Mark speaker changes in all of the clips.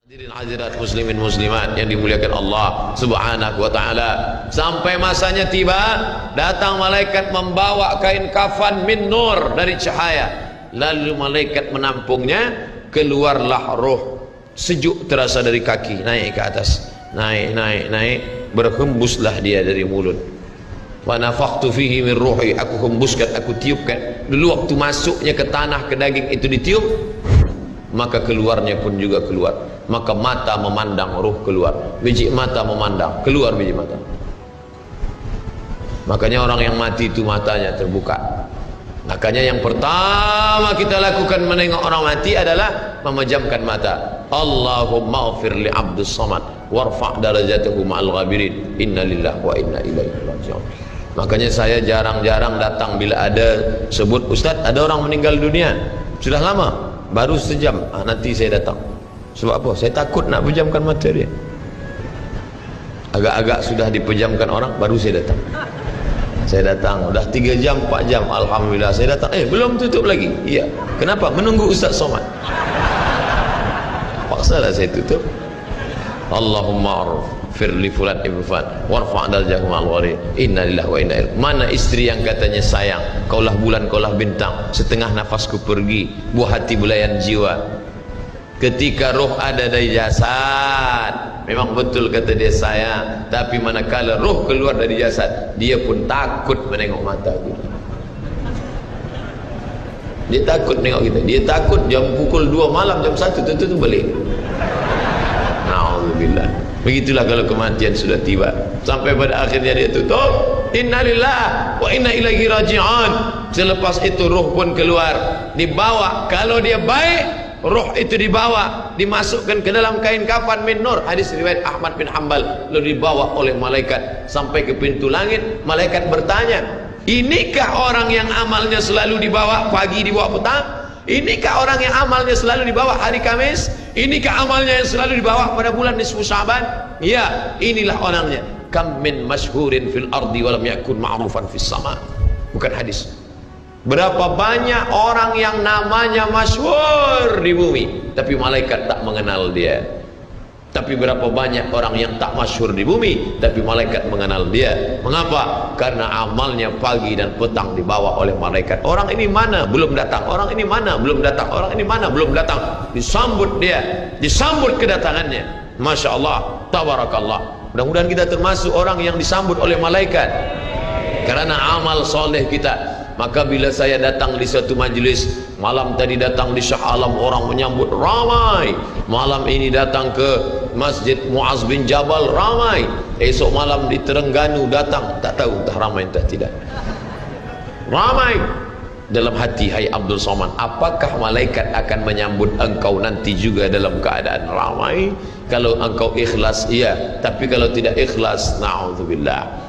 Speaker 1: Hadirin hadirat muslimin muslimat yang dimuliakan Allah subhanahu wa ta'ala, sampai masanya tiba, datang malaikat membawa kain kafan min nur, dari cahaya, lalu malaikat menampungnya, keluarlah roh, sejuk terasa dari kaki, naik ke atas, naik, berhembuslah dia dari mulut. Wa nafakhtu fihi min ruhi, aku hembuskan, aku tiupkan. Dulu waktu masuknya ke tanah, ke daging itu ditiup, maka keluarnya pun juga keluar. Maka mata memandang, ruh keluar, biji mata memandang, keluar biji mata. Makanya orang yang mati itu matanya terbuka. Makanya yang pertama kita lakukan menengok orang mati adalah memejamkan mata. Allahumma ighfir li abdus samad warfa' darajatahu ma'al ghabirin, inna lillahi wa inna ilaihi raji'un. Makanya saya jarang-jarang datang bila ada sebut, Ustaz ada orang meninggal dunia, sudah lama, baru sejam, nanti saya datang. Sebab apa? Saya takut nak pejamkan mata dia. Agak-agak sudah dipejamkan orang, baru saya datang. Saya datang, udah 3 jam, 4 jam, alhamdulillah saya datang. Belum tutup lagi. Iya. Kenapa? Menunggu Ustaz Somad. Paksalah saya tutup. Allahumma ighfir li fulan ibn fulan warfa' darajatahu ma'al ghabirin, inna lillahi wa inna ilaihi. Mana istri yang katanya sayang, kaulah bulan, kaulah bintang, setengah nafasku pergi, buah hati belayan jiwa. Ketika roh ada dari jasad, memang betul kata dia sayang, tapi manakala roh keluar dari jasad, dia pun takut menengok mata kita. Dia takut menengok kita. Dia takut jam pukul 2 malam, jam 1 tutup balik. Na'udzubillah. Begitulah kalau kematian sudah tiba. Sampai pada akhirnya dia tutup, innalillah wa inna ilaihi raji'un. Selepas itu roh pun keluar, dibawa. Kalau dia baik, roh itu dibawa, dimasukkan ke dalam kain kafan min nur, hadis riwayat Ahmad bin Hanbal. Lalu dibawa oleh malaikat sampai ke pintu langit. Malaikat bertanya, inikah orang yang amalnya selalu dibawa pagi, dibawa petang? Inikah orang yang amalnya selalu dibawa hari Kamis? Inikah amalnya yang selalu dibawa pada bulan nisfu Sya'ban? Ya, inilah orangnya. Kam min masyhurin fil ardi walam yakun ma'rufan fis sama. Bukan hadis. Berapa banyak orang yang namanya masyhur di bumi, tapi malaikat tak mengenal dia. Tapi berapa banyak orang yang tak masyhur di bumi, tapi malaikat mengenal dia. Mengapa? Karena amalnya pagi dan petang dibawa oleh malaikat. Orang ini mana? Belum datang. Orang ini mana? Belum datang. Orang ini mana? Belum datang. Disambut dia, disambut kedatangannya. Masya Allah, tabarakallah. Mudah-mudahan kita termasuk orang yang disambut oleh malaikat karena amal soleh kita. Maka bila saya datang di suatu majlis, malam tadi datang di Shah Alam, orang menyambut ramai. Malam ini datang ke Masjid Muaz bin Jabal, ramai. Esok malam di Terengganu datang, tak tahu entah ramai entah tidak. Ramai. Dalam hati, hai Abdul Somad, apakah malaikat akan menyambut engkau nanti juga dalam keadaan ramai? Kalau engkau ikhlas, iya. Tapi kalau tidak ikhlas, na'udzubillah.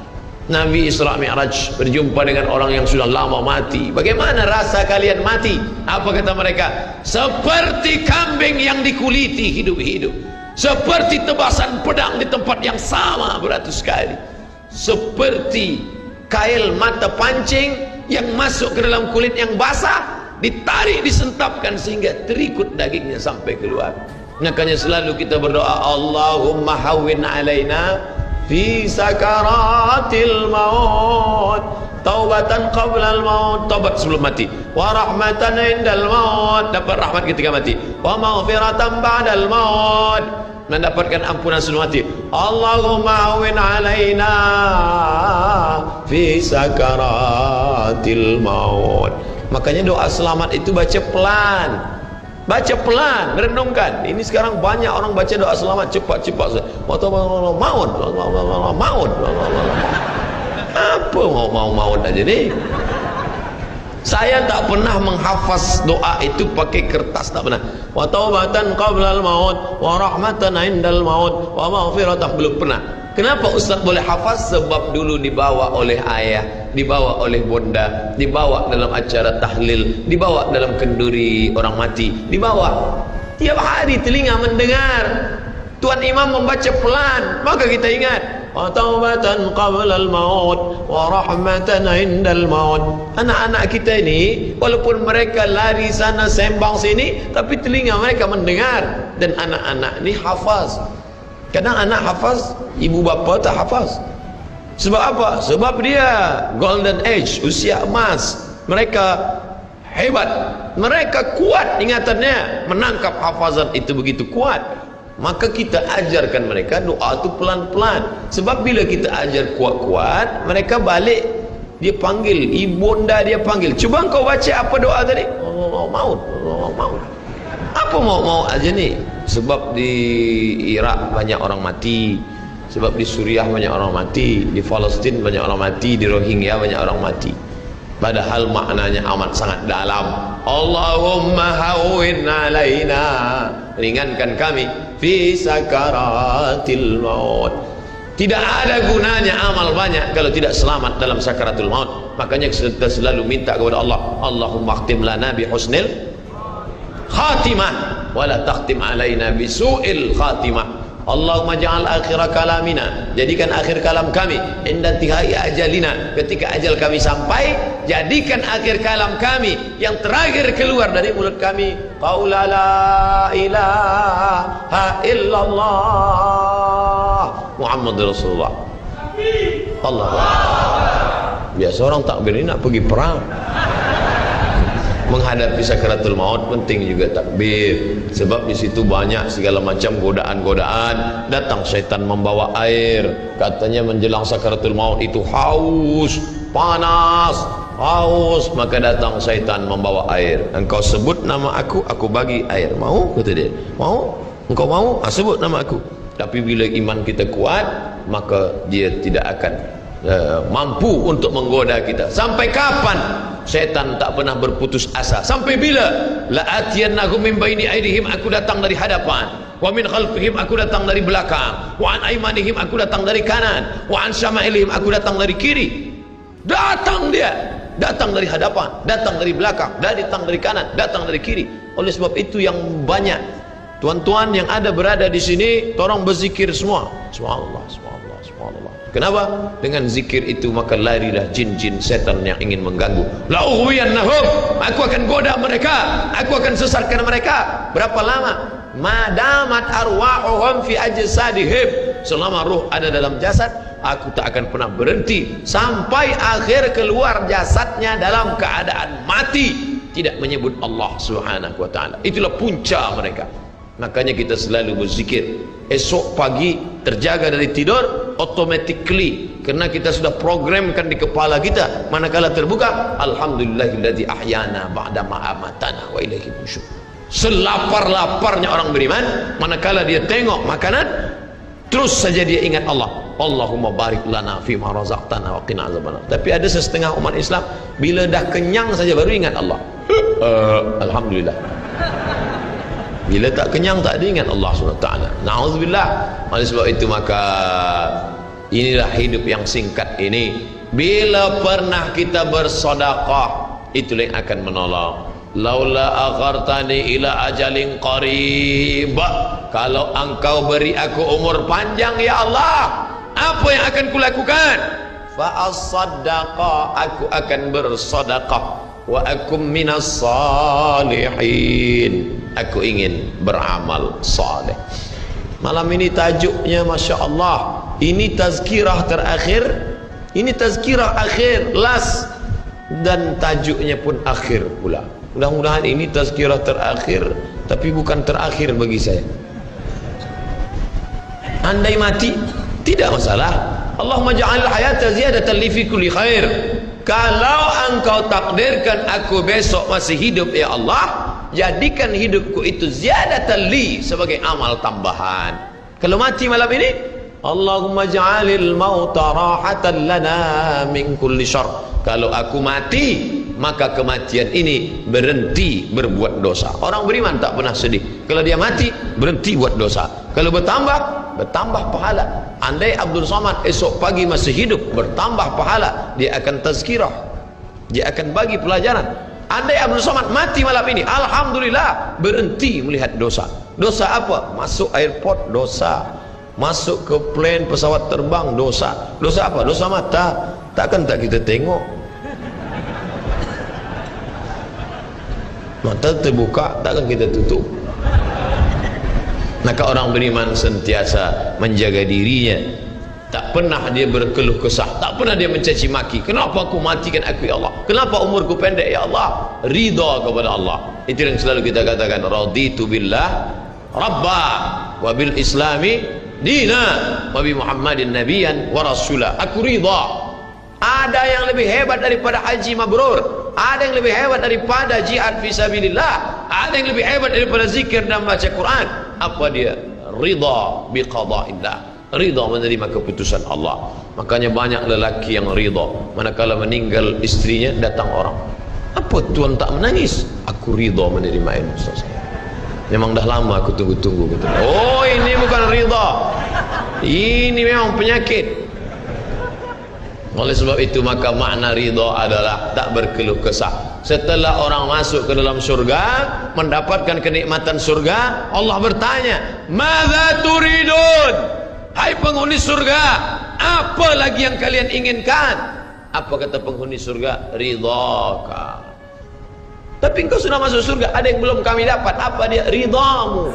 Speaker 1: Nabi Isra Mi'raj berjumpa dengan orang yang sudah lama mati. Bagaimana rasa kalian mati? Apa kata mereka? Seperti kambing yang dikuliti hidup-hidup, seperti tebasan pedang di tempat yang sama beratus kali, seperti kail mata pancing yang masuk ke dalam kulit yang basah, ditarik, disentapkan sehingga terikut dagingnya sampai keluar. Makanya selalu kita berdoa, Allahumma hawwin alaina fi sakaratil maut, taubatan qablal maut, taubat sebelum mati, wa rahmatan indal maut, dapat rahmat ketika mati, wa maghfiratan ba'dal maut, mendapatkan ampunan sebelum mati. Allahumma awin alaina fi sakaratil maut. Makanya doa selamat itu baca pelan. Baca pelan, merenungkan. Ini sekarang banyak orang baca doa selamat cepat-cepat. Maut. Apa maut aja nih? Saya tak pernah menghafaz doa itu pakai kertas, tak pernah. Wa taubatan qablal maut, wa rahmatan indal maut, wa maghfiratan, belum pernah. Kenapa Ustaz boleh hafaz? Sebab dulu dibawa oleh ayah, dibawa oleh bunda, dibawa dalam acara tahlil, dibawa dalam kenduri orang mati, dibawa. Tiap hari telinga mendengar Tuan Imam membaca pelan, maka kita ingat. Wa taubatan qablal maut wa rahmatan indal maut. Anak-anak kita ini walaupun mereka lari sana sembang sini, tapi telinga mereka mendengar. dan anak-anak ni hafaz. Kadang anak hafaz, ibu bapa tak hafaz. Sebab apa? Sebab dia golden age, usia emas. Mereka hebat, mereka kuat ingatannya, menangkap hafazan itu begitu kuat. Maka kita ajarkan mereka doa itu pelan-pelan. Sebab bila kita ajar kuat-kuat, mereka balik, dia panggil, ibunda dia panggil, cuba kau baca apa doa tadi? Maut. Apa mau aja nih? Sebab di Irak banyak orang mati, sebab di Suriah banyak orang mati, di Palestin banyak orang mati, di Rohingya banyak orang mati. Padahal maknanya amat sangat dalam. Allahumma hawwin alaina, ringankan kami fi sakaratil maut. Tidak ada gunanya amal banyak kalau tidak selamat dalam sakaratul maut. Makanya kita selalu minta kepada Allah, Allahumma khtim lana bi husnil khatimah wa la takhtim alaina bi su'il khatimah. Allahumma ja'al akhir kalamina, jadikan akhir kalam kami inda tihai ajalina, ketika ajal kami sampai, jadikan akhir kalam kami yang terakhir keluar dari mulut kami qaula la ilaha illallah Muhammadur Rasulullah. Allah. Biasa orang takbir ini nak pergi perang, menghadapi sakaratul maut penting juga takbir. Sebab di situ banyak segala macam godaan-godaan. Datang syaitan membawa air, katanya menjelang sakaratul maut itu haus, panas, haus, maka datang syaitan membawa air. Engkau sebut nama aku bagi air. Mau? Kata dia. Mau? Engkau mau? Sebut nama aku. Tapi bila iman kita kuat, maka dia tidak akan mampu untuk menggoda kita. Sampai kapan syaitan tak pernah berputus asa? Sampai bila? La atiyannahum min baini aydihim, aku datang dari hadapan, wa min khalfihim, aku datang dari belakang, wa an aymanihim, aku datang dari kanan, wa an syama'ilihim, aku datang dari kiri. Datang dia, datang dari hadapan, datang dari belakang, datang dari kanan, datang dari kiri. Oleh sebab itu yang banyak tuan-tuan yang ada berada di sini, tolong berzikir semua. Subhanallah, subhanallah, subhanallah. Kenapa? Dengan zikir itu maka larilah jin-jin setan yang ingin mengganggu. La ughwiyannahum, aku akan goda mereka, aku akan sesatkan mereka. Berapa lama? Madamat arwahuhum fi ajsadihim, selama ruh ada dalam jasad, aku tak akan pernah berhenti sampai akhir keluar jasadnya dalam keadaan mati, tidak menyebut Allah Subhanahu wa taala. Itulah punca mereka. Makanya kita selalu berzikir. Esok pagi terjaga dari tidur automatically, karena kita sudah programkan di kepala kita, manakala terbuka, alhamdulillahilladzi ahyana ba'da ma amatana wa ilaihi nusyur. Selapar-laparnya orang beriman, manakala dia tengok makanan, terus saja dia ingat Allah. Allahumma barik lana fima razaqtana wa qina azabannar. Tapi ada setengah umat Islam, bila dah kenyang saja baru ingat Allah. Alhamdulillah. Bila tak kenyang tak ada ingat Allah SWT. Na'udzubillah. Oleh sebab itu maka inilah hidup yang singkat ini. Bila pernah kita bersedekah, itulah yang akan menolong. Laula akhartani ila ajalin qarib, kalau engkau beri aku umur panjang ya Allah, apa yang akan kulakukan? Fa as-sadaqah, aku akan bersedekah. Wa akum minas salihin, aku ingin beramal saleh. Malam ini tajuknya Masya Allah, ini tazkirah terakhir, ini tazkirah akhir, last, dan tajuknya pun akhir pula. Mudah-mudahan ini tazkirah terakhir, tapi bukan terakhir bagi saya. Andai mati tidak masalah. Allahumma ja'al hayata ziyadatan li fi kulli khair. Kalau engkau takdirkan aku besok masih hidup ya Allah, jadikan hidupku itu ziyadatan li, sebagai amal tambahan. Kalau mati malam ini, Allahumma ja'alil mauta rahatan lana min kulli syarr. Kalau aku mati, maka kematian ini berhenti berbuat dosa. Orang beriman tak pernah sedih. Kalau dia mati, berhenti buat dosa. Kalau bertambah pahala. Andai Abdul Somad esok pagi masih hidup, bertambah pahala, dia akan tazkirah, dia akan bagi pelajaran. Andai Abdul Somad mati malam ini, alhamdulillah, berhenti melihat dosa. Dosa apa? Masuk airport, dosa. Masuk ke plane pesawat terbang, dosa. Dosa apa? Dosa mata. Takkan tak kita tengok? Mata terbuka, takkan kita tutup? Maka orang beriman sentiasa menjaga dirinya, tak pernah dia berkeluh kesah, tak pernah dia mencaci maki. Kenapa aku matikan aku ya Allah, kenapa umurku pendek ya Allah? Ridha kepada Allah. Itu yang selalu kita katakan, raditu billah rabba wa bil islami dina wa bi muhammadin nabiyan wa rasula. Aku ridha. Ada yang lebih hebat daripada haji mabrur, ada yang lebih hebat daripada jihad fisabilillah, ada yang lebih hebat daripada zikir dan baca Quran. Apa dia? Ridha bi qada'illah, ridha menerima keputusan Allah. Makanya banyak lelaki yang ridha manakala meninggal istrinya, datang orang, apa tuan tak menangis? Aku ridha menerima ini, Ustaz. Memang dah lama aku tunggu-tunggu. Oh, ini bukan ridha, ini memang penyakit. Oleh sebab itu maka makna ridha adalah tak berkeluh kesah. Setelah orang masuk ke dalam surga, mendapatkan kenikmatan surga, Allah bertanya, "Madza turidun?" Hai penghuni surga, apa lagi yang kalian inginkan? Apa kata penghuni surga? Ridhaka. Tapi engkau sudah masuk surga, ada yang belum kami dapat. Apa dia? Ridhamu.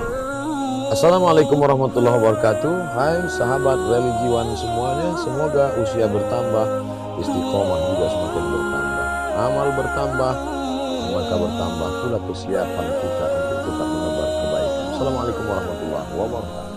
Speaker 2: Assalamualaikum warahmatullahi wabarakatuh. Hai sahabat religiwan semuanya, semoga usia bertambah, istiqomah juga semakin bertambah, amal bertambah, maka bertambah pula kesiapan kita untuk tetap menebar kebaikan. Assalamualaikum warahmatullahi wabarakatuh.